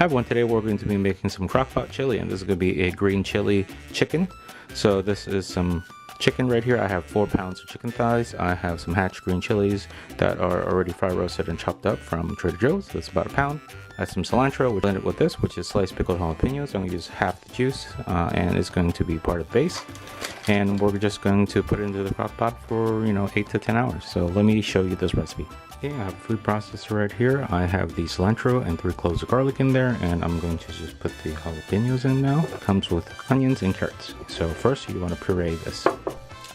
Hi everyone, today we're going to be making some crock-pot chili, and this is going to be a green chili chicken. So this is some chicken right here. I have 4 pounds of chicken thighs. I have some hatch green chilies that are already fry roasted and chopped up from Trader Joe's. That's about 1 pound. I have some cilantro. We blend it with this, which is sliced pickled jalapenos. I'm going to use half the juice, and it's going to be part of the base. And we're just going to put it into the crock pot for 8 to 10 hours. So let me show you this recipe. Okay, I have a food processor right here. I have the cilantro and 3 cloves of garlic in there, and I'm going to just put the jalapenos in now. It comes with onions and carrots. So first you want to puree this.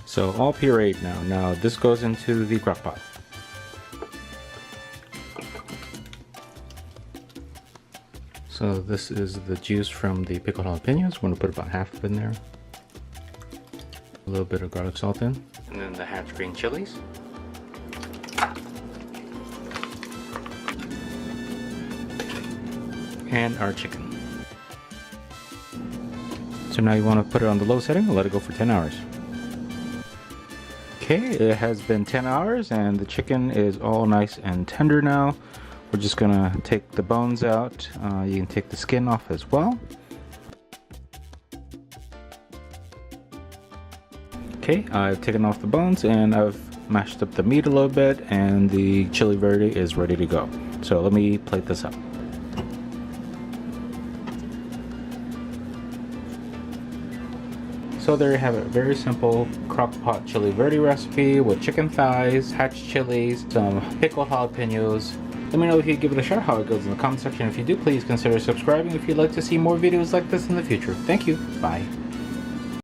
So all pureed now. Now this goes into the crock pot. So this is the juice from the pickled jalapenos. We're going to put about half of it in there. A little bit of garlic salt in. And then the hatch green chilies. And our chicken. So now you want to put it on the low setting and let it go for 10 hours. Okay, it has been 10 hours and the chicken is all nice and tender now. We're just gonna take the bones out. You can take the skin off as well. Okay, I've taken off the bones and I've mashed up the meat a little bit, and the chili verde is ready to go. So let me plate this up. So there you have it, very simple crock-pot chili verde recipe with chicken thighs, hatch chilies, some pickled jalapenos. Let me know if you give it a shot, how it goes in the comment section. If you do, please consider subscribing if you'd like to see more videos like this in the future. Thank you. Bye.